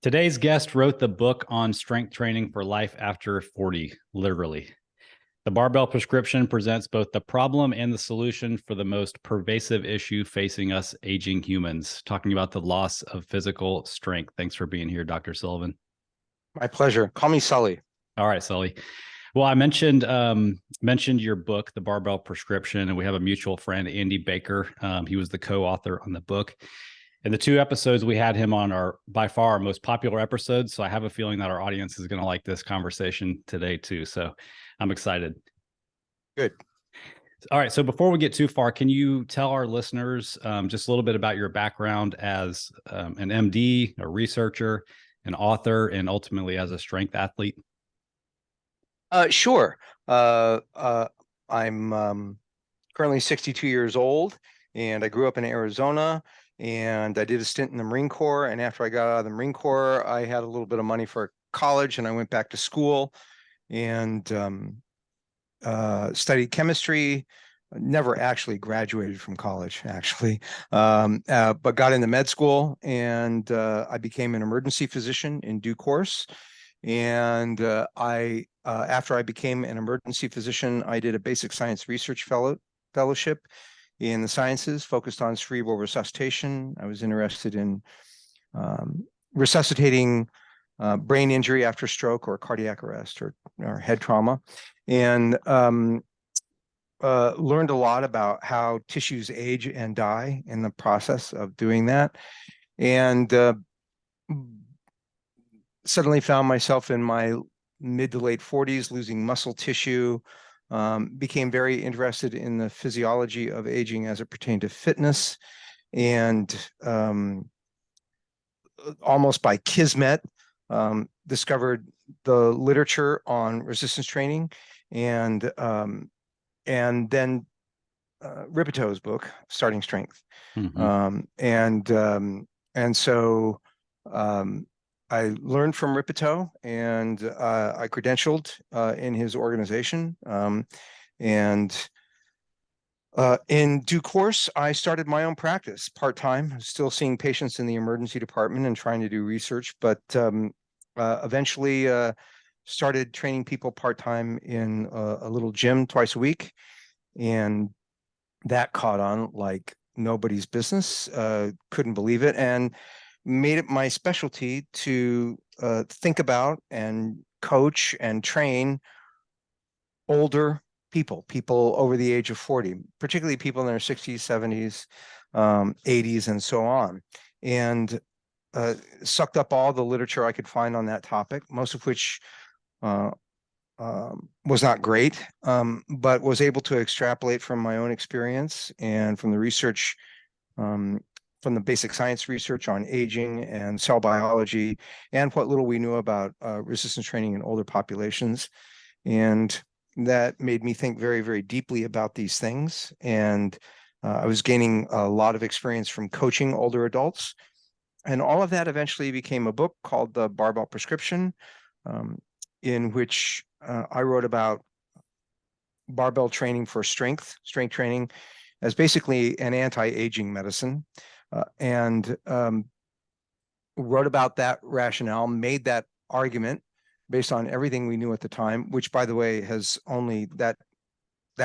Today's guest wrote the book on strength training for life after 40, literally. The Barbell Prescription presents both the problem and the solution for the most pervasive issue facing us aging humans, talking about the loss of physical strength. Thanks for being here, Dr. Sullivan. My pleasure. Call me Sully. All right, Sully. Well, I mentioned your book, The Barbell Prescription, and we have a mutual friend, Andy Baker. He was the co-author on the book. And the two episodes we had him on are by far our most popular episodes. So I have a feeling that our audience is going to like this conversation today too. So I'm excited. Good. All right. So before we get too far, can you tell our listeners just a little bit about your background as an MD, a researcher, an author, and ultimately as a strength athlete? Sure. I'm currently 62 years old, and I grew up in Arizona, and I did a stint in the Marine Corps. And after I got out of the Marine Corps, I had a little bit of money for college, and I went back to school and studied chemistry. Never actually graduated from college, actually, but got into med school, and I became an emergency physician in due course. And after I became an emergency physician, I did a basic science research fellowship in the sciences focused on cerebral resuscitation. I was interested in resuscitating brain injury after stroke or cardiac arrest or head trauma, and learned a lot about how tissues age and die in the process of doing that. And suddenly found myself in my mid to late 40s losing muscle tissue, became very interested in the physiology of aging as it pertained to fitness, and almost by kismet discovered the literature on resistance training, and then Ripeto's book, Starting Strength. Mm-hmm. And so I learned from Ripito, and I credentialed in his organization. And in due course, I started my own practice part-time, still seeing patients in the emergency department and trying to do research, but eventually started training people part-time in a little gym twice a week. And that caught on like nobody's business. Couldn't believe it, and made it my specialty to think about and coach and train older people over the age of 40, particularly people in their 60s, 70s, 80s, and so on. And sucked up all the literature I could find on that topic, most of which was not great, but was able to extrapolate from my own experience and from the research, from the basic science research on aging and cell biology, and what little we knew about resistance training in older populations. And that made me think very, very deeply about these things. And I was gaining a lot of experience from coaching older adults. And all of that eventually became a book called The Barbell Prescription, in which I wrote about barbell training for strength training as basically an anti-aging medicine, and wrote about that rationale, made that argument based on everything we knew at the time, which, by the way, has only that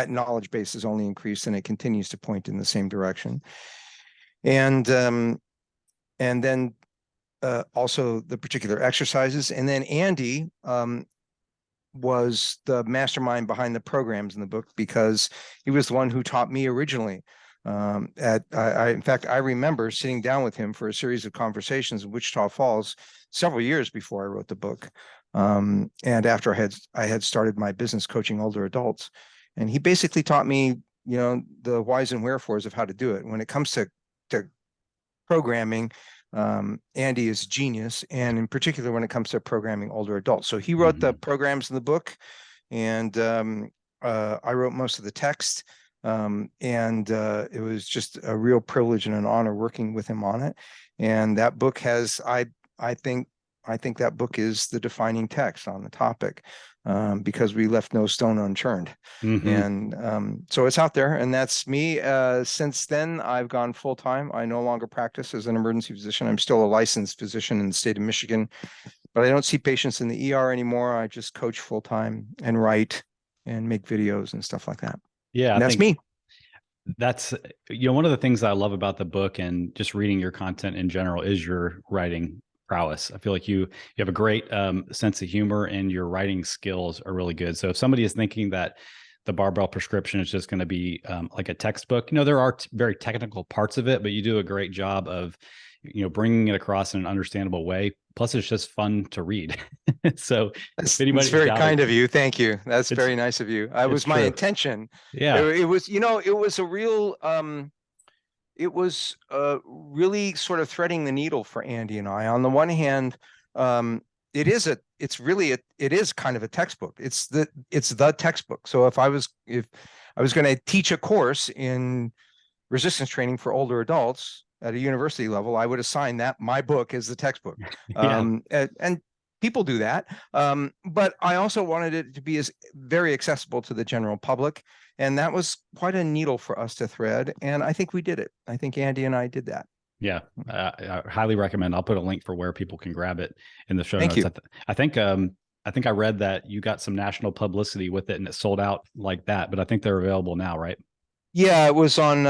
knowledge base has only increased, and it continues to point in the same direction. And then also the particular exercises. And then Andy was the mastermind behind the programs in the book, because he was the one who taught me originally. In fact, I remember sitting down with him for a series of conversations in Wichita Falls several years before I wrote the book, and after I had started my business coaching older adults. And he basically taught me, the whys and wherefores of how to do it. When it comes to programming, Andy is a genius, and in particular when it comes to programming older adults. So he wrote the programs in the book, and I wrote most of the text. It was just a real privilege and an honor working with him on it. And that book has, I think, I think that book is the defining text on the topic, because we left no stone unturned. And so it's out there, and that's me. Since then, I've gone full time. I no longer practice as an emergency physician. I'm still a licensed physician in the state of Michigan, but I don't see patients in the ER anymore. I just coach full time and write and make videos and stuff like that. Yeah, And I that's think me. that's, one of the things I love about the book and just reading your content in general is your writing prowess. I feel like you have a great sense of humor, and your writing skills are really good. So if somebody is thinking that the Barbell Prescription is just going to be like a textbook, there are very technical parts of it, but you do a great job of bringing it across in an understandable way. Plus, it's just fun to read. So if That's anybody's very kind doubting, of you. Thank you. That's it's very nice of you. That it's was my true. intention. Yeah. It was, it was a real, it was really sort of threading the needle for Andy and I. On the one hand, it is kind of a textbook. It's the textbook. So if I was going to teach a course in resistance training for older adults at a university level, I would assign that my book is the textbook. Yeah. And people do that. But I also wanted it to be very accessible to the general public. And that was quite a needle for us to thread. And I think we did it. I think Andy and I did that. Yeah, I highly recommend. I'll put a link for where people can grab it in the show Thank notes. you. I think I read that you got some national publicity with it, and it sold out like that. But I think they're available now, right? Yeah, it was on.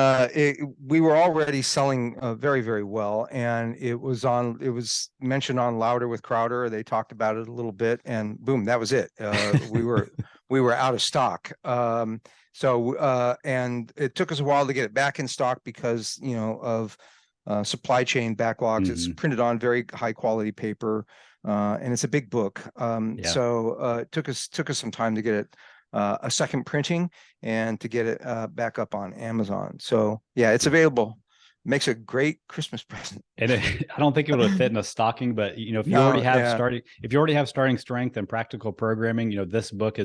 We were already selling very, very well, and it was mentioned on Louder with Crowder. They talked about it a little bit, and boom, that was it. We were out of stock. And it took us a while to get it back in stock because of supply chain backlogs. It's printed on very high quality paper, and it's a big book. Yeah. So it took us some time to get it a second printing and to get it back up on Amazon. So yeah, it's available. Makes a great Christmas present. And I don't think it would fit in a stocking, but if you already have starting strength and practical programming, this book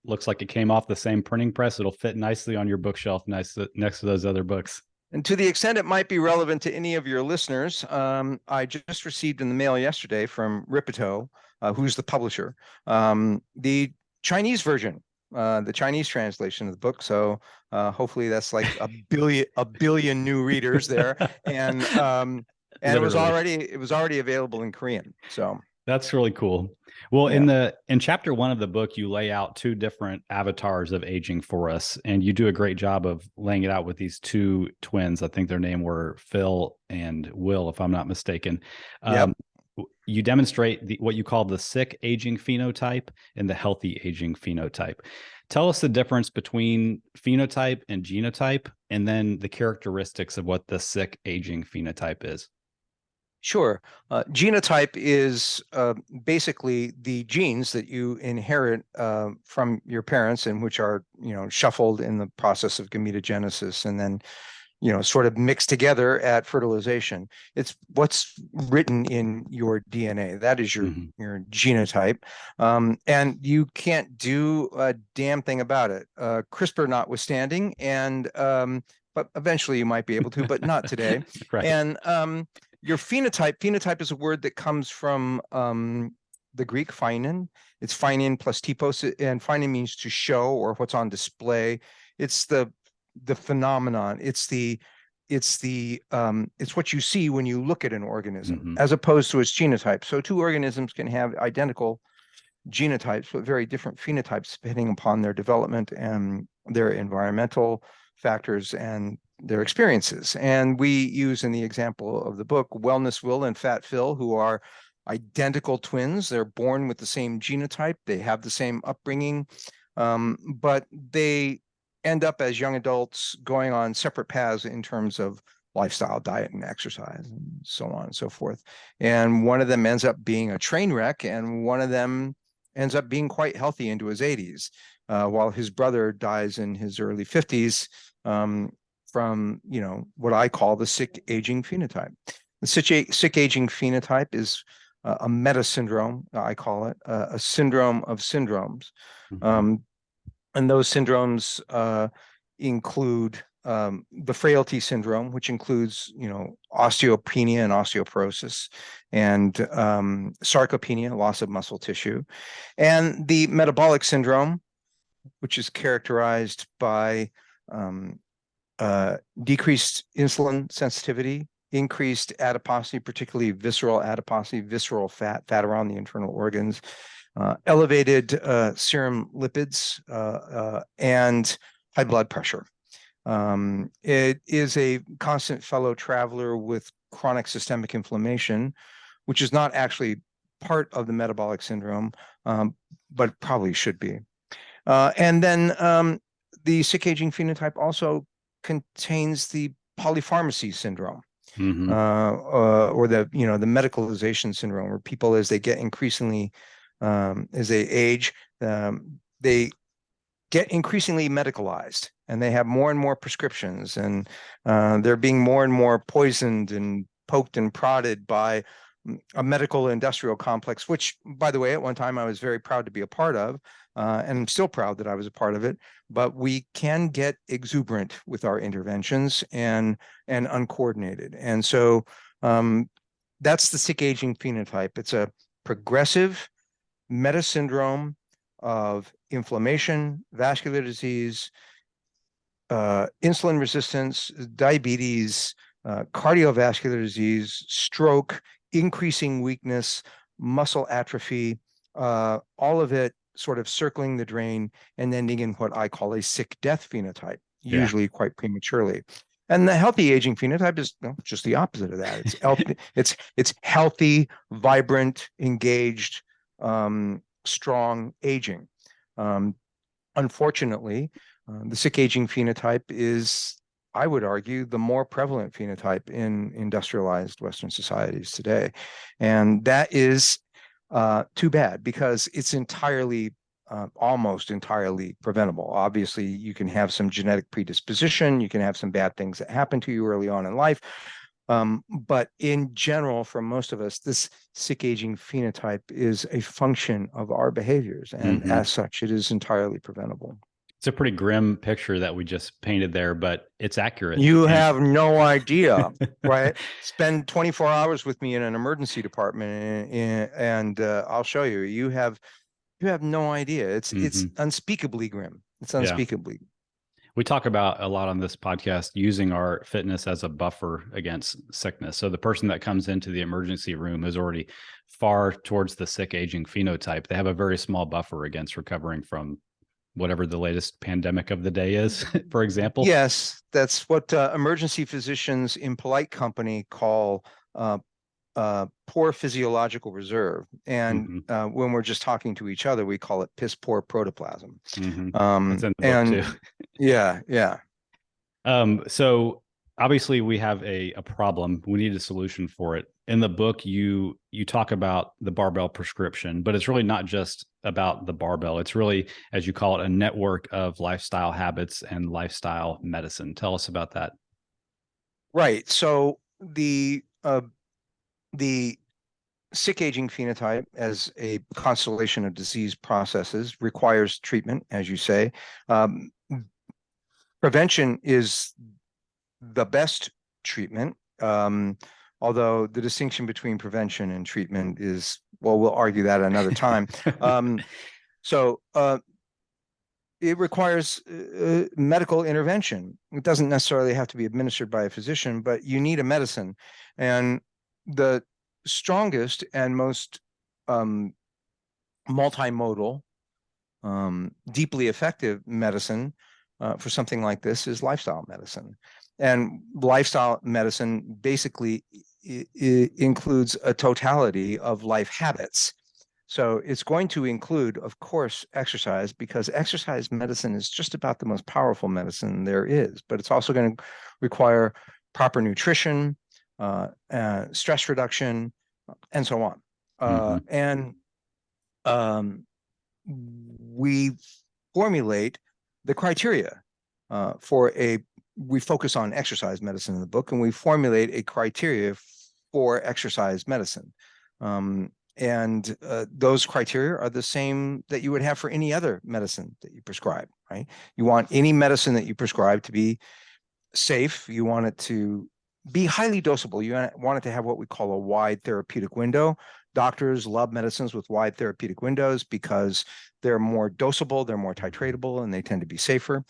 looks like it came off the same printing press. It'll fit nicely on your bookshelf next to those other books. And to the extent it might be relevant to any of your listeners, I just received in the mail yesterday from Ripito, who's the publisher, the Chinese version, the Chinese translation of the book. So hopefully that's like a billion new readers there, and it was already available in Korean. So that's really cool. Well, in chapter 1 of the book, you lay out 2 different avatars of aging for us, and you do a great job of laying it out with these 2 twins. I think their name were Phil and Will, if I'm not mistaken. You demonstrate what you call the sick aging phenotype and the healthy aging phenotype. Tell us the difference between phenotype and genotype, and then the characteristics of what the sick aging phenotype is. Sure. Genotype is basically the genes that you inherit from your parents, and which are shuffled in the process of gametogenesis, and then sort of mixed together at fertilization. It's what's written in your DNA. That is your genotype. And you can't do a damn thing about it, CRISPR notwithstanding. And but eventually you might be able to, but not today. Right. And your phenotype is a word that comes from the Greek pheinin. It's pheinin plus typos, and pheinin means to show or what's on display. It's the phenomenon. It's what you see when you look at an organism, as opposed to its genotype. So 2 organisms can have identical genotypes, but very different phenotypes depending upon their development and their environmental factors and their experiences. And we use in the example of the book, Wellness Will and Fat Phil, who are identical twins. They're born with the same genotype. They have the same upbringing, but they end up as young adults going on separate paths in terms of lifestyle, diet, and exercise, and so on and so forth. And one of them ends up being a train wreck, and one of them ends up being quite healthy into his 80s, while his brother dies in his early 50s from what I call the sick aging phenotype. The sick aging phenotype is a meta syndrome. I call it a syndrome of syndromes. And those syndromes include the frailty syndrome, which includes, osteopenia and osteoporosis, and sarcopenia, loss of muscle tissue, and the metabolic syndrome, which is characterized by decreased insulin sensitivity, increased adiposity, particularly visceral adiposity, visceral fat around the internal organs, elevated serum lipids, and high blood pressure. It is a constant fellow traveler with chronic systemic inflammation, which is not actually part of the metabolic syndrome, but probably should be. And then the sick aging phenotype also contains the polypharmacy syndrome, or the medicalization syndrome, where people, as they get increasingly, as they age, they get increasingly medicalized, and they have more and more prescriptions, and they're being more and more poisoned and poked and prodded by a medical industrial complex, which, by the way, at one time I was very proud to be a part of, and I'm still proud that I was a part of it. But we can get exuberant with our interventions and uncoordinated. And so that's the sick aging phenotype. It's a progressive meta syndrome of inflammation, vascular disease, insulin resistance, diabetes, cardiovascular disease, stroke, increasing weakness, muscle atrophy, all of it sort of circling the drain and ending in what I call a sick death phenotype, usually quite prematurely. And the healthy aging phenotype is just the opposite of that. It's healthy, it's healthy, vibrant, engaged, strong aging. Unfortunately, the sick aging phenotype is, I would argue, the more prevalent phenotype in industrialized Western societies today. And that is too bad, because it's entirely, almost entirely preventable. Obviously, you can have some genetic predisposition, you can have some bad things that happen to you early on in life. But in general, for most of us, this sick aging phenotype is a function of our behaviors. And as such, it is entirely preventable. It's a pretty grim picture that we just painted there, but it's accurate. You have no idea, right? Spend 24 hours with me in an emergency department, and I'll show you. You have no idea. It's unspeakably grim. It's unspeakably. We talk about a lot on this podcast using our fitness as a buffer against sickness. So the person that comes into the emergency room is already far towards the sick aging phenotype. They have a very small buffer against recovering from whatever the latest pandemic of the day is, for example. Yes, that's what emergency physicians in polite company call poor physiological reserve. And when we're just talking to each other, we call it piss poor protoplasm. It's in the book too. Yeah. So obviously we have a problem. We need a solution for it. In the book, you talk about the barbell prescription, but it's really not just about the barbell. It's really, as you call it, a network of lifestyle habits and lifestyle medicine. Tell us about that. Right. So the sick aging phenotype, as a constellation of disease processes, requires treatment, as you say. Prevention is the best treatment, although the distinction between prevention and treatment is, well, we'll argue that another time. So it requires medical intervention. It doesn't necessarily have to be administered by a physician, but you need a medicine. And the strongest and most multimodal, deeply effective medicine for something like this is lifestyle medicine. And lifestyle medicine basically includes a totality of life habits. So it's going to include, of course, exercise, because exercise medicine is just about the most powerful medicine there is. But it's also going to require proper nutrition, stress reduction, and so on. And we formulate the criteria we focus on exercise medicine in the book, and we formulate a criteria for exercise medicine. And those criteria are the same that you would have for any other medicine that you prescribe, right? You want any medicine that you prescribe to be safe. You want it to be highly dosable. You want it to have what we call a wide therapeutic window. Doctors love medicines with wide therapeutic windows because they're more dosable, they're more titratable, and they tend to be safer.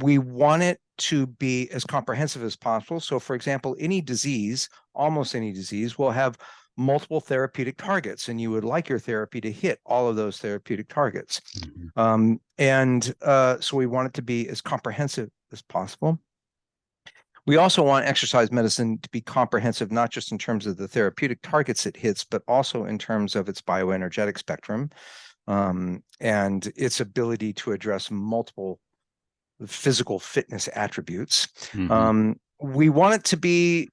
We want it to be as comprehensive as possible. So, for example, any disease, almost any disease, will have multiple therapeutic targets, and you would like your therapy to hit all of those therapeutic targets. So we want it to be as comprehensive as possible. We also want exercise medicine to be comprehensive, not just in terms of the therapeutic targets it hits, but also in terms of its bioenergetic spectrum, and its ability to address multiple physical fitness attributes. We want it to be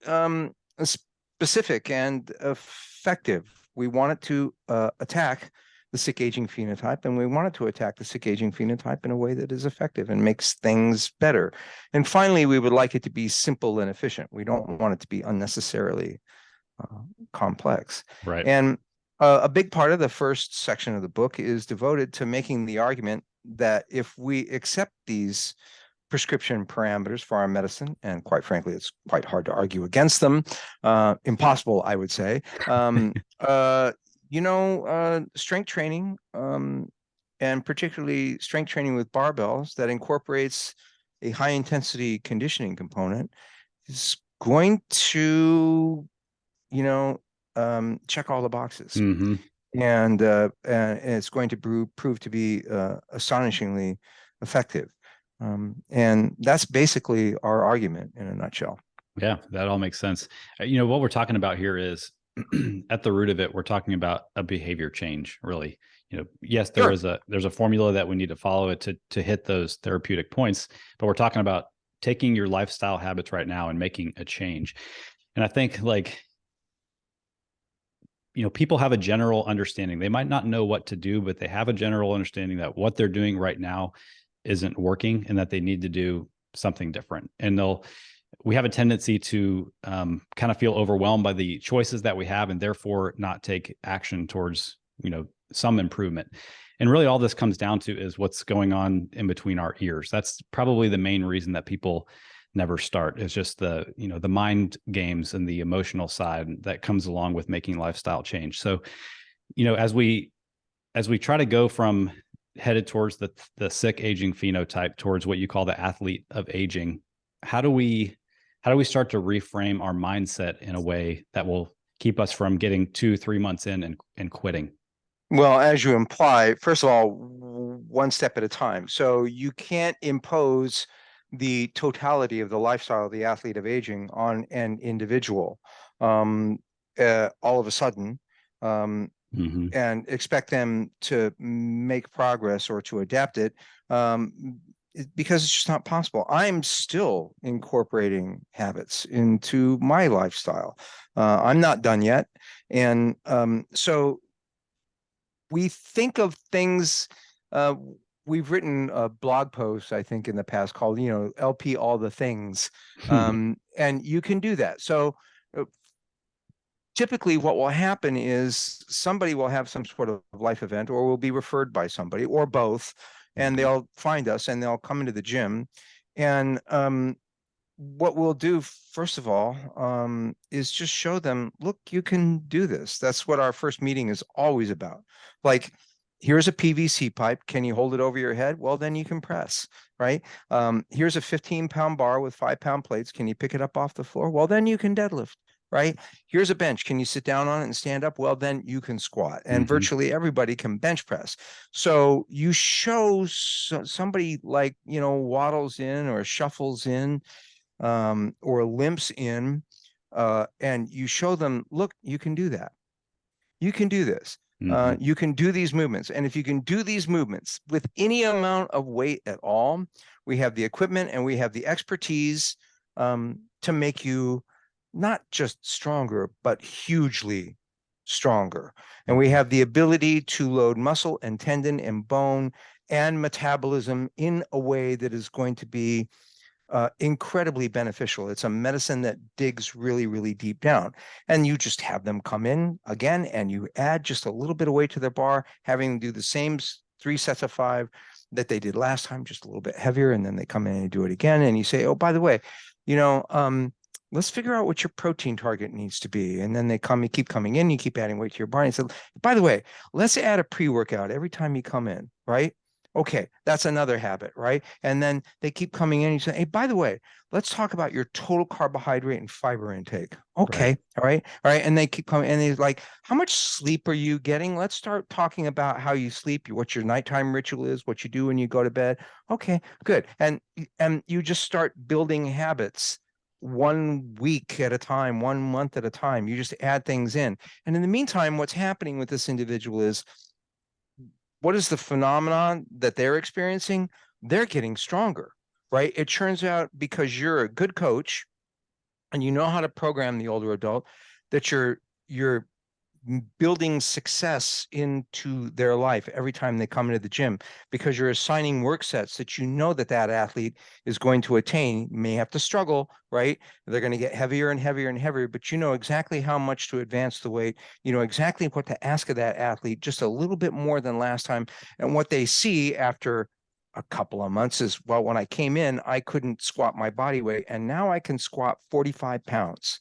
specific and effective. We want it to attack the sick aging phenotype, and we want it to attack the sick aging phenotype in a way that is effective and makes things better. And finally, we would like it to be simple and efficient. We don't want it to be unnecessarily complex. Right. And a big part of the first section of the book is devoted to making the argument that if we accept these prescription parameters for our medicine, and quite frankly, it's quite hard to argue against them, impossible, I would say, strength training, and particularly strength training with barbells that incorporates a high intensity conditioning component, is going to, check all the boxes. And it's going to prove to be astonishingly effective. And that's basically our argument in a nutshell. Yeah, that all makes sense. What we're talking about here is at the root of it, we're talking about a behavior change, really. Yes, there's a formula that we need to follow it to hit those therapeutic points, but we're talking about taking your lifestyle habits right now and making a change. And I think people have a general understanding. They might not know what to do, but they have a general understanding that what they're doing right now isn't working and that they need to do something different. And we have a tendency to kind of feel overwhelmed by the choices that we have and therefore not take action towards, some improvement. And really all this comes down to is what's going on in between our ears. That's probably the main reason that people never start. It's just the mind games and the emotional side that comes along with making lifestyle change. So, as we try to go from headed towards the sick aging phenotype towards what you call the athlete of aging, how do we start to reframe our mindset in a way that will keep us from getting 2-3 months in and quitting? Well, as you imply, first of all, one step at a time. So you can't impose the totality of the lifestyle of the athlete of aging on an individual all of a sudden, and expect them to make progress or to adapt it, because it's just not possible. I'm still incorporating habits into my lifestyle. I'm not done yet. And so we think of things, we've written a blog post, I think, in the past called, LP All the Things. And you can do that. So typically what will happen is somebody will have some sort of life event or will be referred by somebody or both, and they'll find us and they'll come into the gym. And what we'll do, first of all, is just show them, look, you can do this. That's what our first meeting is always about. Like, here's a PVC pipe. Can you hold it over your head? Well, then you can press, right? Here's a 15-pound bar with 5-pound plates. Can you pick it up off the floor? Well, then you can deadlift, right? Here's a bench. Can you sit down on it and stand up? Well, then you can squat. And virtually everybody can bench press. So you show somebody like, waddles in or shuffles in, or limps in, and you show them, look, you can do that. You can do this. You can do these movements. And if you can do these movements with any amount of weight at all, we have the equipment and we have the expertise to make you not just stronger, but hugely stronger. And we have the ability to load muscle and tendon and bone and metabolism in a way that is going to be incredibly beneficial. It's a medicine that digs really, really deep down. And you just have them come in again, and you add just a little bit of weight to their bar, having them do the same 3 sets of 5, that they did last time, just a little bit heavier, and then they come in and do it again. And you say, oh, by the way, you know, let's figure out what your protein target needs to be. And then you keep coming in, you keep adding weight to your body. And so, by the way, let's add a pre-workout every time you come in, right? Okay, that's another habit, right? And then they keep coming in and you say, hey, by the way, let's talk about your total carbohydrate and fiber intake. Okay, Right. all right. And they keep coming and they're like, how much sleep are you getting? Let's start talking about how you sleep, what your nighttime ritual is, what you do when you go to bed. Okay, good. And you just start building habits 1 week at a time, 1 month at a time. You just add things in. And in the meantime, what's happening with this individual is, what is the phenomenon that they're experiencing? They're getting stronger, right? It turns out because you're a good coach and you know how to program the older adult, that you're building success into their life every time they come into the gym, because you're assigning work sets that you know that that athlete is going to attain. You may have to struggle, right? They're going to get heavier and heavier and heavier, but you know exactly how much to advance the weight. You know exactly what to ask of that athlete, just a little bit more than last time. And what they see after a couple of months is, well, when I came in, I couldn't squat my body weight, and now I can squat 45 pounds.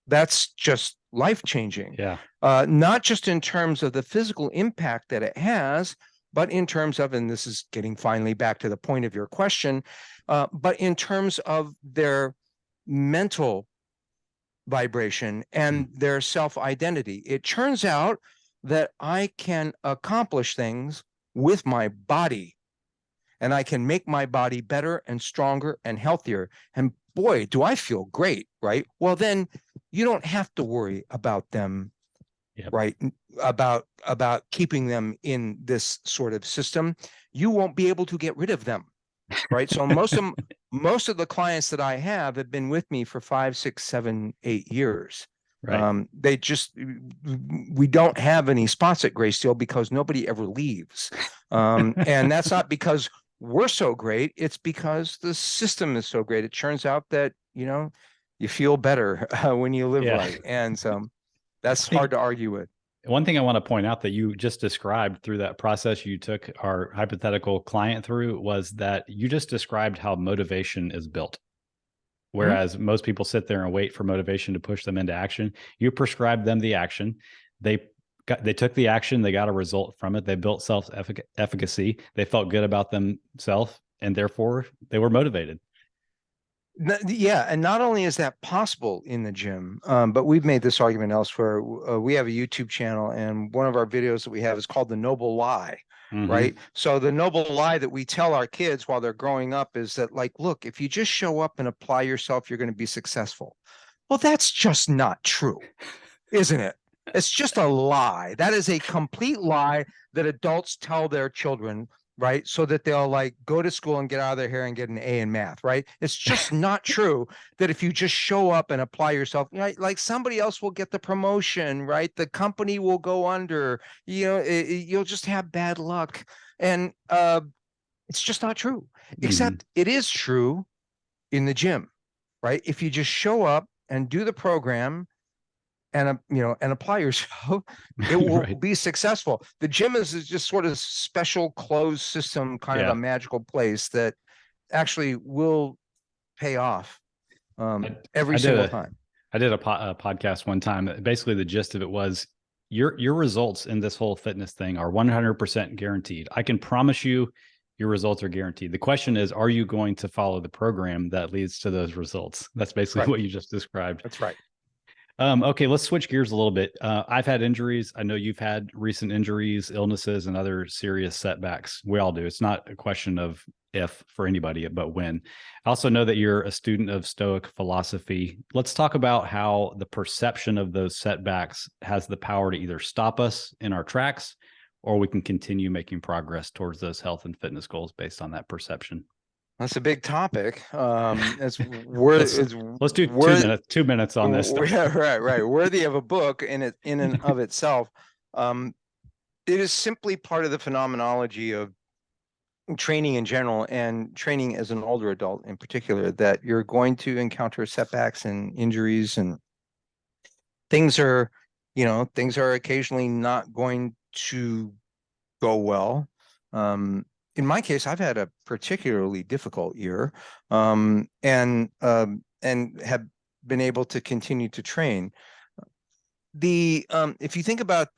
That's just life changing. Yeah. Not just in terms of the physical impact that it has, but in terms of, and this is getting finally back to the point of your question, but in terms of their mental vibration and their self-identity. It turns out that I can accomplish things with my body, and I can make my body better and stronger and healthier. And boy, do I feel great, right? Well, then you don't have to worry about them, Yep. right? About keeping them in this sort of system. You won't be able to get rid of them, right? So most of the clients that I have been with me for 5, 6, 7, 8 years. Right. We don't have any spots at Greysteel because nobody ever leaves. And that's not because we're so great. It's because the system is so great. It turns out that, you know, you feel better when you live Yeah. right. And so that's I think hard to argue with. one thing I want to point out that you just described through that process you took our hypothetical client through was that you just described how motivation is built. Whereas most people sit there and wait for motivation to push them into action. You prescribed them the action. They took the action. They got a result from it. They built self-efficacy. They felt good about themselves, and therefore they were motivated. Yeah, and not only is that possible in the gym, but we've made this argument elsewhere. We have a YouTube channel, and one of our videos that we have is called The Noble Lie. Right. So the noble lie that we tell our kids while they're growing up is that, like, look, if you just show up and apply yourself, you're going to be successful. Well, that's just not true, isn't it? It's just a lie. That is a complete lie that adults tell their children, right? So that they'll like go to school and get out of their hair and get an A in math, right? It's just not true that if you just show up and apply yourself, right, like somebody else will get the promotion, right? The company will go under, you know, you'll just have bad luck. And it's just not true, except it is true in the gym, right? If you just show up and do the program and and apply yourself, it will be successful. The gym is just sort of special closed system, kind of a magical place that actually will pay off every single time. I did a podcast one time. Basically, the gist of it was your results in this whole fitness thing are 100% guaranteed. I can promise you your results are guaranteed. The question is, are you going to follow the program that leads to those results? That's basically what you just described. That's right. Okay, let's switch gears a little bit. I've had injuries. I know you've had recent injuries, illnesses, and other serious setbacks. We all do. It's not a question of if for anybody, but when. I also know that you're a student of Stoic philosophy. Let's talk about how the perception of those setbacks has the power to either stop us in our tracks, or we can continue making progress towards those health and fitness goals based on that perception. That's a big topic. Let's do 2 minutes on this stuff. Yeah, right. Worthy of a book in and of itself. It is simply part of the phenomenology of training in general and training as an older adult in particular, that you're going to encounter setbacks and injuries, and things are occasionally not going to go well. In my case, I've had a particularly difficult year, and have been able to continue to train. If you think about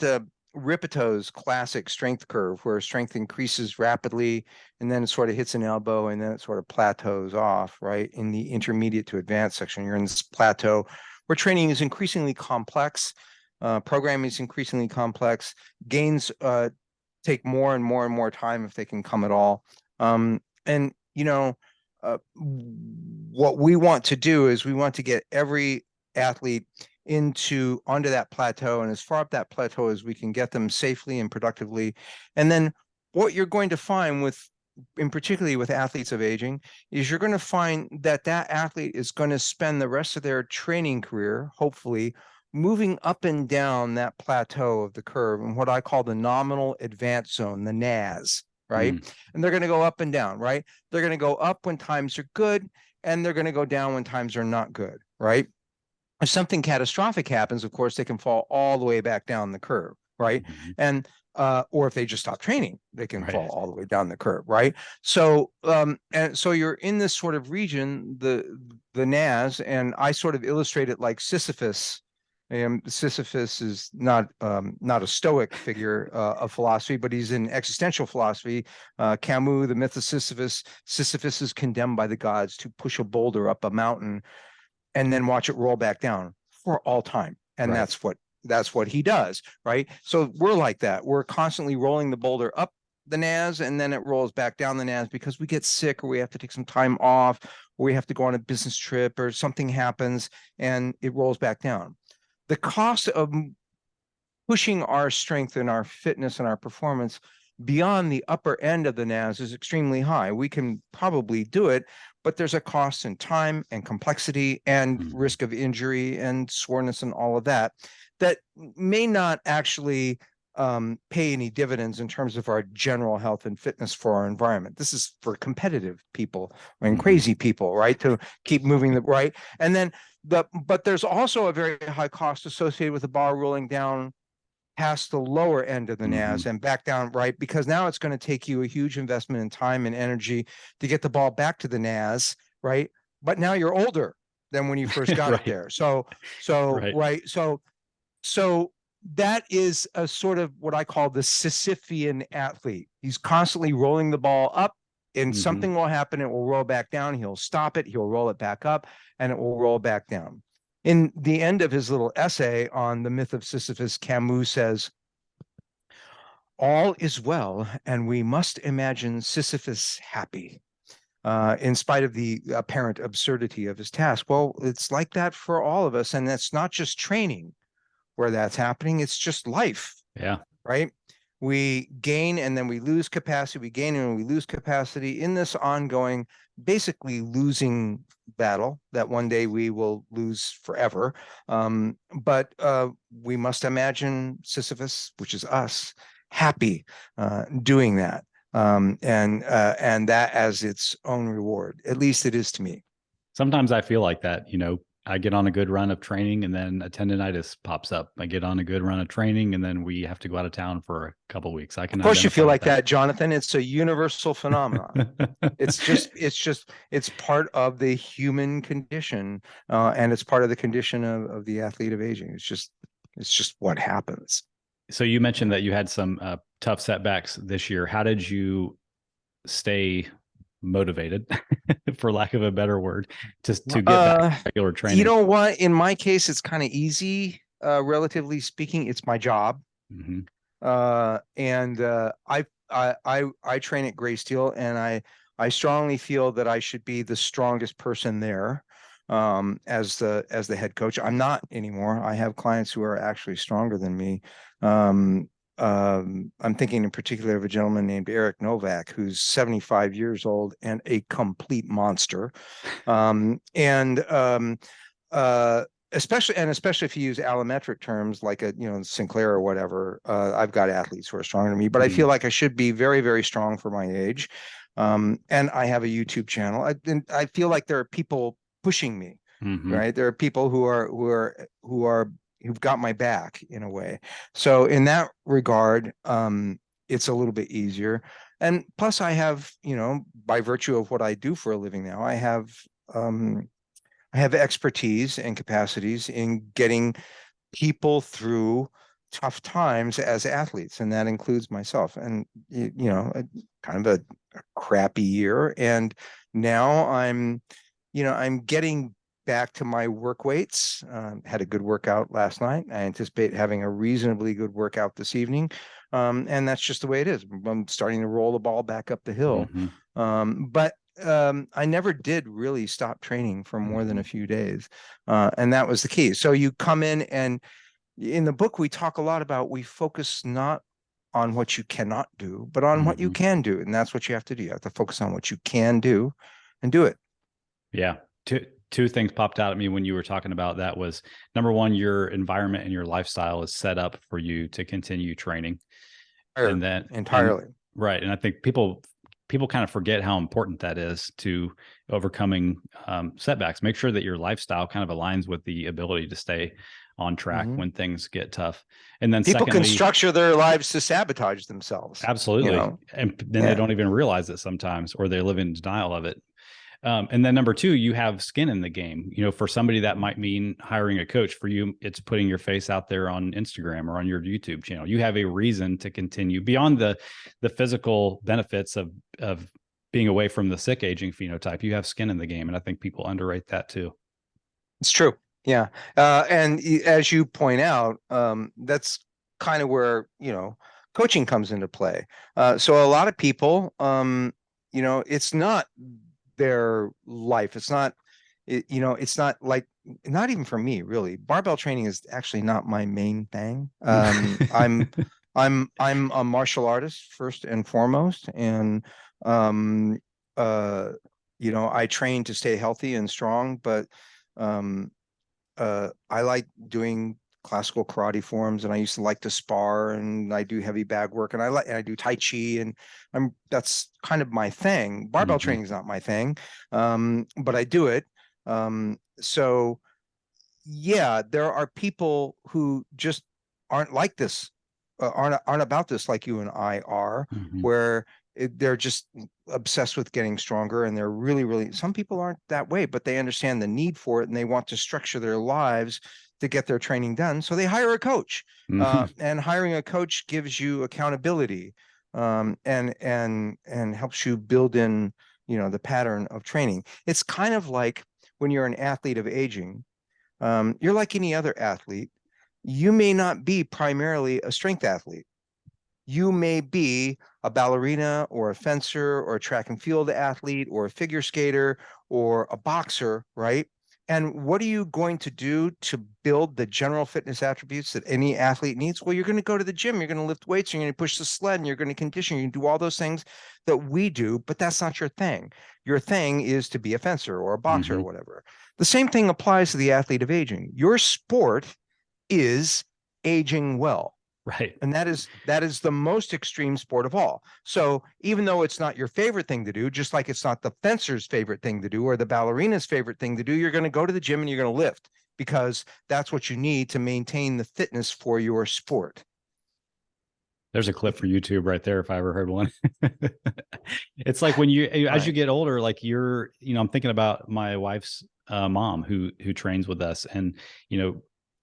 Ripeto's classic strength curve, where strength increases rapidly and then it sort of hits an elbow and then it sort of plateaus off, right? In the intermediate to advanced section, you're in this plateau where training is increasingly complex, programming is increasingly complex, gains take more and more and more time if they can come at all. And what we want to do is we want to get every athlete onto that plateau and as far up that plateau as we can get them safely and productively. And then what you're going to find in particularly with athletes of aging, is you're going to find that athlete is going to spend the rest of their training career, hopefully, moving up and down that plateau of the curve in what I call the nominal advance zone, the NAS, right? And they're going to go up and down, right? They're going to go up when times are good, and they're going to go down when times are not good, right? If something catastrophic happens, of course, they can fall all the way back down the curve, right? And or if they just stop training, they can fall all the way down the curve, right? So and so you're in this sort of region, the NAS, and I sort of illustrate it like Sisyphus. Sisyphus is not a Stoic figure of philosophy, but he's in existential philosophy. Camus, the myth of Sisyphus. Sisyphus is condemned by the gods to push a boulder up a mountain and then watch it roll back down for all time. And that's what he does, right? So we're like that. We're constantly rolling the boulder up the NAS and then it rolls back down the NAS because we get sick or we have to take some time off or we have to go on a business trip or something happens and it rolls back down. The cost of pushing our strength and our fitness and our performance beyond the upper end of the NAS is extremely high. We can probably do it, but there's a cost in time and complexity and risk of injury and soreness and all of that may not actually pay any dividends in terms of our general health and fitness for our environment. This is for competitive people and crazy people, right? To keep moving the right. And then but there's also a very high cost associated with the ball rolling down past the lower end of the NAS and back down, right? Because now it's going to take you a huge investment in time and energy to get the ball back to the NAS, right? But now you're older than when you first got it there. So that is a sort of what I call the Sisyphean athlete. He's constantly rolling the ball up and something will happen. It will roll back down. He'll stop it. He'll roll it back up and it will roll back down. In the end of his little essay on the myth of Sisyphus, Camus says, all is well, and we must imagine Sisyphus happy, in spite of the apparent absurdity of his task. Well, it's like that for all of us, and that's not just training where that's happening. It's just life. Yeah. Right? We gain and then we lose capacity. We gain and we lose capacity in this ongoing, basically losing battle that one day we will lose forever. But we must imagine Sisyphus, which is us, happy doing that, and that as its own reward. At least it is to me. Sometimes I feel like that, I get on a good run of training and then a tendonitis pops up. I get on a good run of training and then we have to go out of town for a couple of weeks. Of course you feel like that, Jonathan. It's a universal phenomenon. It's part of the human condition, and it's part of the condition of the athlete of aging. It's just what happens. So you mentioned that you had some tough setbacks this year. How did you stay motivated, for lack of a better word, to get back to regular training? You know what? In my case, it's kind of easy, relatively speaking. It's my job, and I train at Greysteel, and I strongly feel that I should be the strongest person there, as the head coach. I'm not anymore. I have clients who are actually stronger than me. I'm thinking in particular of a gentleman named Eric Novak, who's 75 years old and a complete monster. Especially if you use allometric terms like Sinclair or whatever. I've got athletes who are stronger than me, but I feel like I should be very, very strong for my age. And I have a YouTube channel. I feel like there are people pushing me, right? There are people who've got my back in a way. So in that regard, it's a little bit easier. And plus I have, by virtue of what I do for a living now, um, I have expertise and capacities in getting people through tough times as athletes, and that includes myself. And kind of a crappy year, and now I'm getting back to my work weights. Had a good workout last night. I anticipate having a reasonably good workout this evening, and that's just the way it is. I'm starting to roll the ball back up the hill, but I never did really stop training for more than a few days, and that was the key. So you come in, and in the book we talk a lot about, we focus not on what you cannot do, but on what you can do, and that's what you have to do. You have to focus on what you can do and do it. Yeah. Two things popped out at me when you were talking about that was, number one, your environment and your lifestyle is set up for you to continue training. And then entirely. Right. And I think people kind of forget how important that is to overcoming setbacks. Make sure that your lifestyle kind of aligns with the ability to stay on track when things get tough. And then people can structure their lives to sabotage themselves. Absolutely. And then they don't even realize it sometimes, or they live in denial of it. And then number two, you have skin in the game. For somebody that might mean hiring a coach. For you, it's putting your face out there on Instagram or on your YouTube channel. You have a reason to continue beyond the physical benefits of being away from the sick aging phenotype. You have skin in the game, and I think people underrate that too. It's true. Yeah. And as you point out, that's kind of where, coaching comes into play. So a lot of people, it's not their life. It's not, it's not like, not even for me, really. Barbell training is actually not my main thing. I'm a martial artist first and foremost. And, I train to stay healthy and strong, but, I like doing classical karate forms, and I used to like to spar, and I do heavy bag work, and I do Tai Chi, and that's kind of my thing. Barbell training is not my thing, but I do it. So yeah, there are people who just aren't like this, aren't about this like you and I are, where they're just obsessed with getting stronger, and they're really, some people aren't that way, but they understand the need for it, and they want to structure their lives to get their training done. So they hire a coach, and hiring a coach gives you accountability, and helps you build in, the pattern of training. It's kind of like when you're an athlete of aging, you're like any other athlete. You may not be primarily a strength athlete. You may be a ballerina or a fencer or a track and field athlete or a figure skater or a boxer, right? And what are you going to do to build the general fitness attributes that any athlete needs? Well, you're going to go to the gym, you're going to lift weights, you're going to push the sled, and you're going to condition, you can do all those things that we do, but that's not your thing. Your thing is to be a fencer or a boxer or whatever. The same thing applies to the athlete of aging. Your sport is aging well. Right. And that is the most extreme sport of all. So even though it's not your favorite thing to do, just like it's not the fencer's favorite thing to do or the ballerina's favorite thing to do, you're going to go to the gym and you're going to lift, because that's what you need to maintain the fitness for your sport. There's a clip for YouTube right there, if I ever heard one. It's like when as you get older, like I'm thinking about my wife's mom who trains with us, and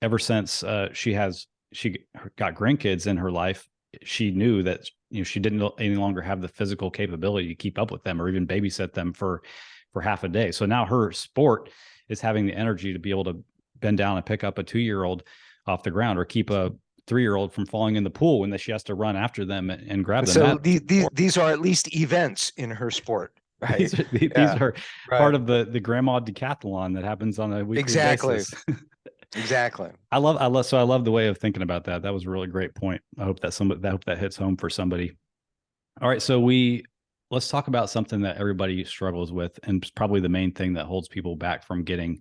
ever since she got grandkids in her life, she knew that she didn't any longer have the physical capability to keep up with them or even babysit them for half a day. So now her sport is having the energy to be able to bend down and pick up a 2-year-old off the ground, or keep a 3-year-old from falling in the pool when she has to run after them and grab them. So these are at least events in her sport, right? These are part of the grandma decathlon that happens on a weekly basis. Exactly. I love the way of thinking about that. That was a really great point. I hope that hits home for somebody. All right. So let's talk about something that everybody struggles with, and probably the main thing that holds people back from getting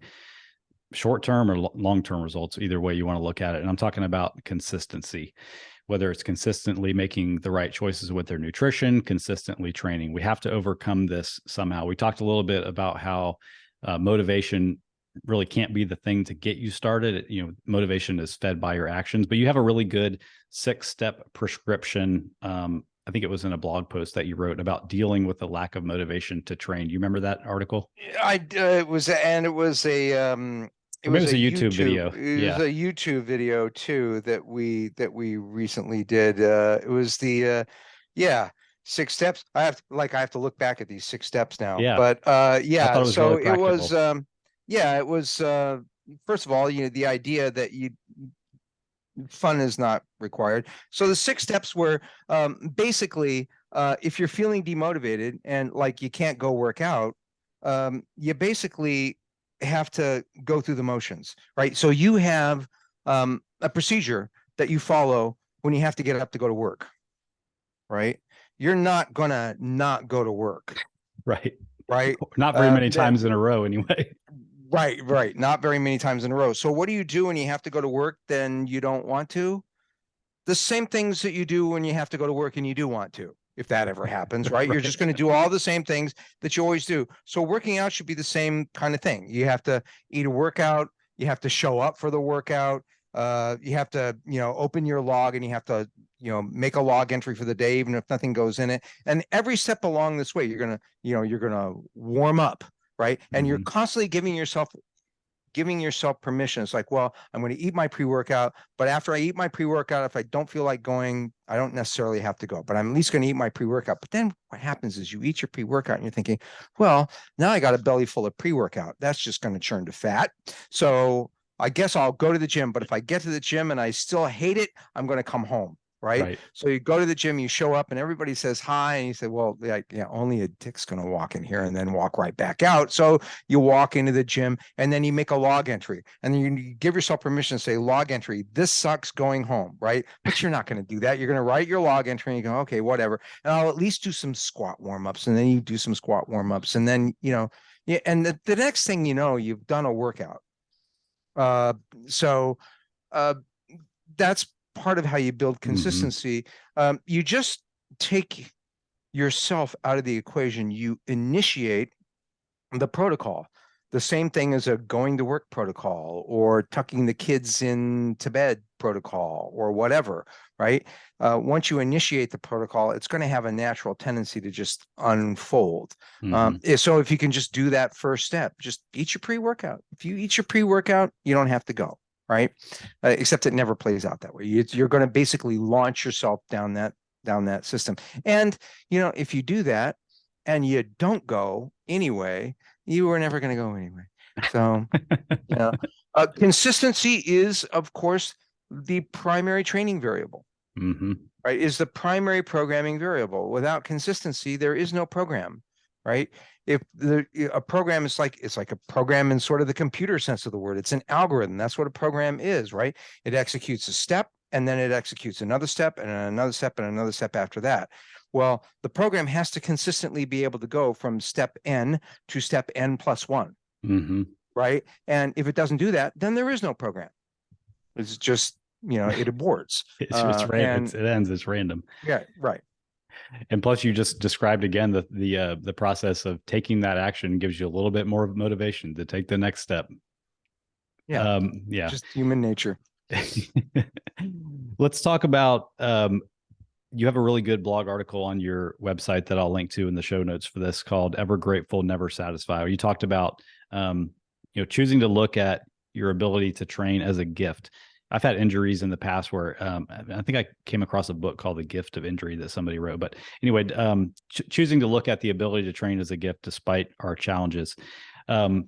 short-term or long-term results, either way you want to look at it. And I'm talking about consistency, whether it's consistently making the right choices with their nutrition, consistently training. We have to overcome this somehow. We talked a little bit about how motivation really can't be the thing to get you started. Motivation is fed by your actions, but you have a really good 6-step prescription I think it was in a blog post that you wrote about dealing with the lack of motivation to train. Do you remember that article? It was, and it was a Or maybe it was a YouTube video. it was Yeah. a YouTube video too that we recently did. It was the yeah, 6 steps. I have to look back at these 6 steps now. Yeah. But I thought yeah, it was so really it was practical. yeah, it was first of all, the idea that fun is not required. So the 6 steps were basically if you're feeling demotivated and like you can't go work out, you basically have to go through the motions, right? So you have a procedure that you follow when you have to get up to go to work, right? You're not gonna not go to work, Right. right? Not very many That times in a row, anyway. right. Not very many times in a row. So what do you do when you have to go to work? Then you don't want to? The same things that you do when you have to go to work and you do want to, if that ever happens, right? You're just going to do all the same things that you always do. So working out should be the same kind of thing. You have to eat a workout, you have to show up for the workout, you have to, open your log and you have to, make a log entry for the day, even if nothing goes in it. And every step along this way, you're gonna warm up, right? And you're Mhm. constantly giving yourself permission. It's like, well, I'm going to eat my pre-workout, but after I eat my pre-workout, if I don't feel like going, I don't necessarily have to go, but I'm at least going to eat my pre-workout. But then what happens is you eat your pre-workout and you're thinking, well, now I got a belly full of pre-workout. That's just going to turn to fat. So I guess I'll go to the gym, but if I get to the gym and I still hate it, I'm going to come home. Right. Right. So you go to the gym, you show up and everybody says hi. And you say, well, yeah, only a dick's going to walk in here and then walk right back out. So you walk into the gym and then you make a log entry and then you give yourself permission to say log entry. This sucks going home. Right. But you're not going to do that. You're going to write your log entry and you go, okay, whatever. And I'll at least do some squat warm-ups. And then you do some squat warm-ups. And then, yeah. And the next thing you know, you've done a workout. Uh, so uh, that's part of how you build Mhm. consistency. You just take yourself out of the equation. You initiate the protocol. The same thing as a going to work protocol or tucking the kids into bed protocol or whatever, right? Once you initiate the protocol, it's going to have a natural tendency to just unfold. Mhm. So if you can just do that first step, just eat your pre-workout. If you eat your pre-workout, you don't have to go, right? Except it never plays out that way. You're going to basically launch yourself down that system. And if you do that and you don't go anyway, you were never going to go anyway. So, consistency is, of course, the primary training variable, Mhm. right? Is the primary programming variable. Without consistency, there is no program, right? If a program is it's like a program in sort of the computer sense of the word. It's an algorithm. That's what a program is, right? It executes a step and then it executes another step and another step and another step after that. Well, the program has to consistently be able to go from step N to step N plus one, Mhm. right? And if it doesn't do that, then there is no program. It's just, it aborts. And It ends. It's random. yeah, right. And plus, you just described again the process of taking that action gives you a little bit more motivation to take the next step. Yeah. Yeah. Just human nature. Let's talk about you have a really good blog article on your website that I'll link to in the show notes for this called Ever Grateful, Never Satisfied. You talked about choosing to look at your ability to train as a gift. I've had injuries in the past where I think I came across a book called The Gift of Injury that somebody wrote. But anyway, choosing to look at the ability to train as a gift despite our challenges. And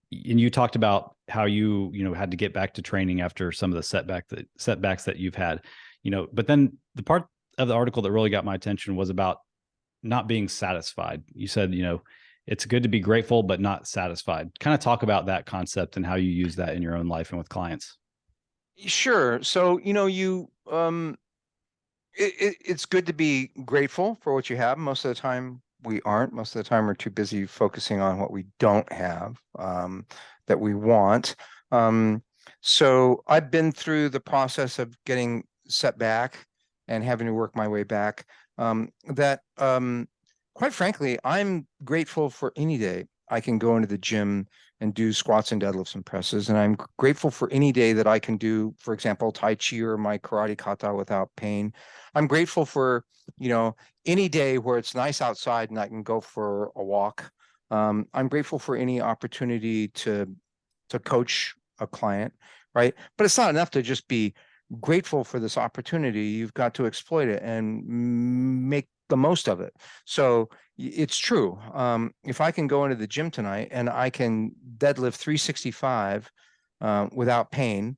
you talked about how you had to get back to training after some of the setbacks that you've had. But then the part of the article that really got my attention was about not being satisfied. You said, it's good to be grateful, but not satisfied. Kind of talk about that concept and how you use that in your own life and with clients. Sure. So, it's good to be grateful for what you have. Most of the time we aren't. Most of the time we're too busy focusing on what we don't have, that we want. So I've been through the process of getting set back and having to work my way back. Quite frankly, I'm grateful for any day I can go into the gym and do squats and deadlifts and presses. And I'm grateful for any day that I can do, for example, Tai Chi or my karate kata without pain. I'm grateful for, any day where it's nice outside and I can go for a walk. I'm grateful for any opportunity to coach a client, right? But it's not enough to just be grateful for this opportunity. You've got to exploit it and make the most of it. So it's true. If I can go into the gym tonight and I can deadlift 365 without pain,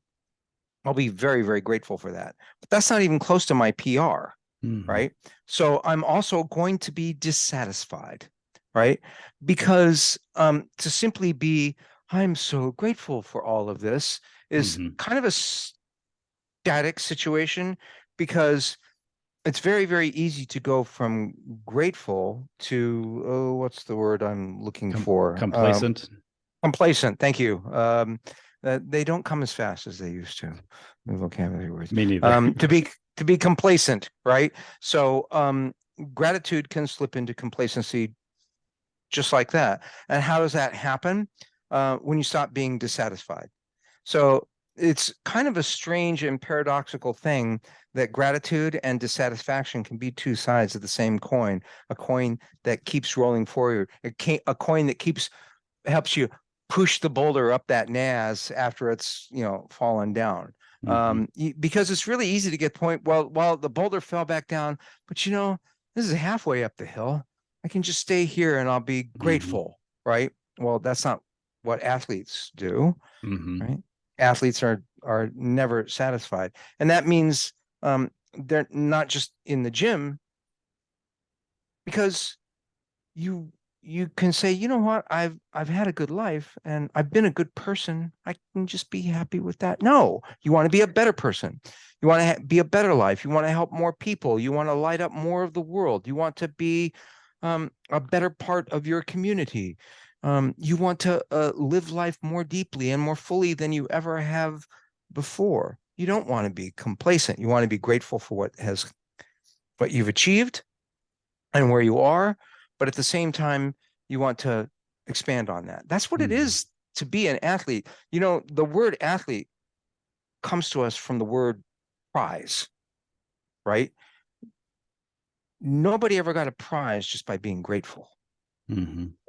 I'll be very, very grateful for that. But that's not even close to my PR, right? So I'm also going to be dissatisfied, right? Because to simply be, I'm so grateful for all of this is kind of a static situation, because it's very, very easy to go from grateful to, oh, what's the word I'm looking for? Complacent. Complacent. Thank you. They don't come as fast as they used to. The vocabulary words. Me neither. To be complacent, right? So gratitude can slip into complacency just like that. And how does that happen? When you stop being dissatisfied. So it's kind of a strange and paradoxical thing that gratitude and dissatisfaction can be two sides of the same coin, a coin that keeps rolling forward, a coin that helps you push the boulder up that NAS after it's, fallen down. Because it's really easy to get well, the boulder fell back down, but this is halfway up the hill. I can just stay here and I'll be grateful, right? Well, that's not what athletes do, right? Athletes are never satisfied, and that means they're not just in the gym, because you can say, you know what, I've had a good life and I've been a good person. I can just be happy with that. No, you want to be a better person. You want to be a better life. You want to help more people. You want to light up more of the world. You want to be a better part of your community. You want to live life more deeply and more fully than you ever have before. You don't want to be complacent. You want to be grateful for what you've achieved and where you are, but at the same time, you want to expand on that. That's what it is to be an athlete. The word athlete comes to us from the word prize, right? Nobody ever got a prize just by being grateful.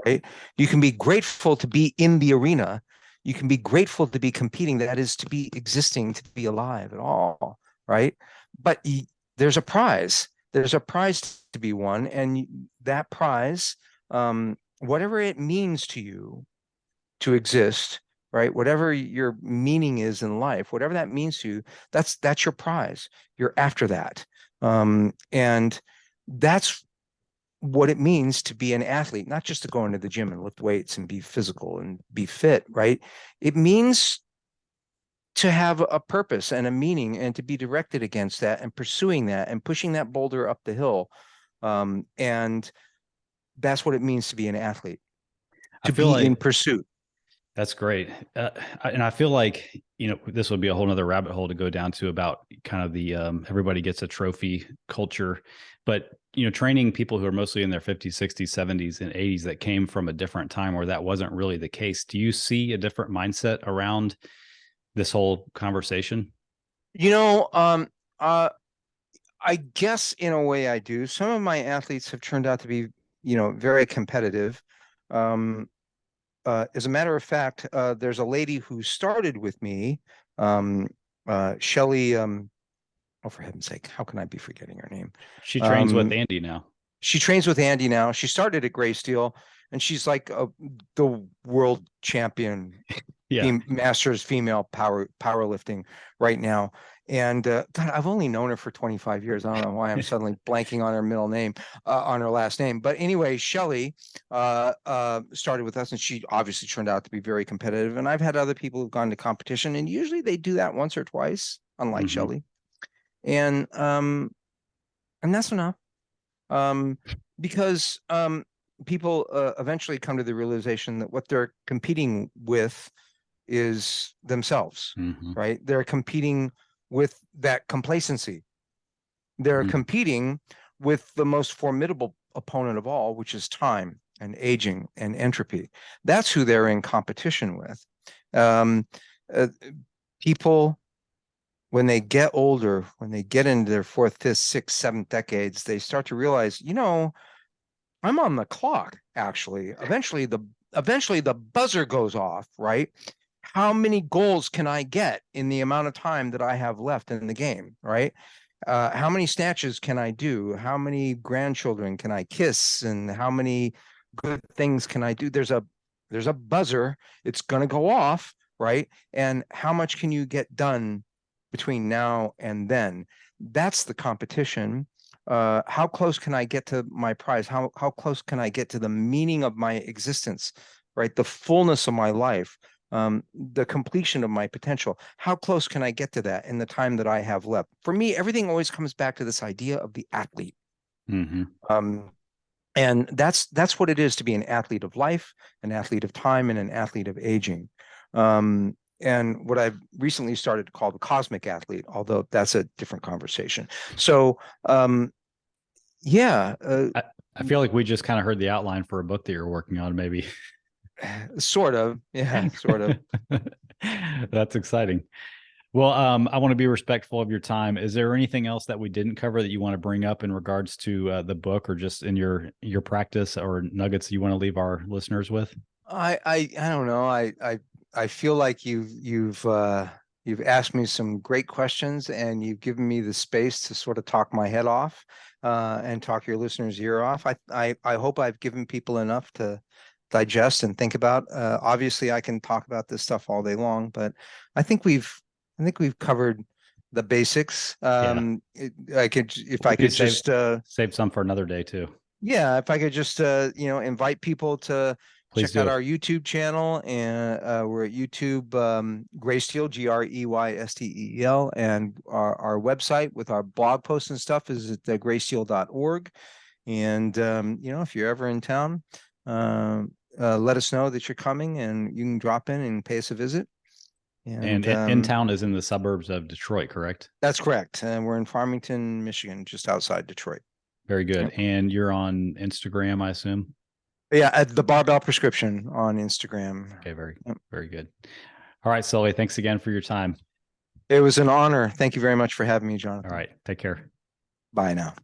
Right? You can be grateful to be in the arena. You can be grateful to be competing. That is to be existing, to be alive at all, right? But there's a prize. There's a prize to be won, and that prize, whatever it means to you to exist, right? Whatever your meaning is in life, whatever that means to you, that's your prize. You're after that, and that's what it means to be an athlete, not just to go into the gym and lift weights and be physical and be fit, right? It means to have a purpose and a meaning and to be directed against that and pursuing that and pushing that boulder up the hill. And that's what it means to be an athlete, to be in pursuit. That's great. And I feel like, this would be a whole nother rabbit hole to go down to about kind of the everybody gets a trophy culture, but training people who are mostly in their 50s, 60s, 70s, and 80s that came from a different time where that wasn't really the case. Do you see a different mindset around this whole conversation? I guess in a way I do. Some of my athletes have turned out to be, very competitive. As a matter of fact, there's a lady who started with me, Shelly. Oh, for heaven's sake, how can I be forgetting her name? She trains with Andy now. She trains with Andy now. She started at Greysteel, and she's like the world champion, masters female powerlifting right now. And God, I've only known her for 25 years. I don't know why I'm suddenly blanking on her middle name, on her last name. But anyway, Shelly started with us, and she obviously turned out to be very competitive. And I've had other people who've gone to competition, and usually they do that once or twice, unlike Shelly. And that's enough. Because people eventually come to the realization that what they're competing with is themselves, right? They're competing with that complacency. They're competing with the most formidable opponent of all, which is time. and aging and entropy. That's who they're in competition with. Um, People, when they get older, when they get into their fourth, fifth, sixth, seventh decades, they start to realize, I'm on the clock, actually. Eventually the buzzer goes off, right? How many goals can I get in the amount of time that I have left in the game, right? How many snatches can I do? How many grandchildren can I kiss? And how many good things can I do? There's a buzzer. It's going to go off, right? And how much can you get done between now and then? That's the competition. How close can I get to my prize? How close can I get to the meaning of my existence, right? The fullness of my life, the completion of my potential. How close can I get to that in the time that I have left? For me, everything always comes back to this idea of the athlete. And that's what it is to be an athlete of life, an athlete of time, and an athlete of aging. And what I've recently started to call the cosmic athlete, although that's a different conversation. So, yeah. I feel like we just kind of heard the outline for a book that you're working on, maybe. Sort of. Yeah, sort of. That's exciting. Well, I want to be respectful of your time. Is there anything else that we didn't cover that you want to bring up in regards to the book, or just in your practice, or nuggets you want to leave our listeners with? I don't know. I feel like you've asked me some great questions, and you've given me the space to sort of talk my head off, and talk your listeners' ear off. I hope I've given people enough to digest and think about. Obviously, I can talk about this stuff all day long, but I think we've covered the basics. I could, if I could just save some for another day too. Yeah, if I could just invite people to Please check out our YouTube channel, and we're at YouTube, Greysteel, Greysteel, and our website with our blog posts and stuff is at greysteel.org. And if you're ever in town, let us know that you're coming, and you can drop in and pay us a visit. And in town is in the suburbs of Detroit, correct? That's correct. And we're in Farmington, Michigan, just outside Detroit. Very good. Yep. And you're on Instagram, I assume? Yeah, at the Barbell Prescription on Instagram. Okay, very good. All right, Sully, thanks again for your time. It was an honor. Thank you very much for having me, Jonathon. All right, take care. Bye now.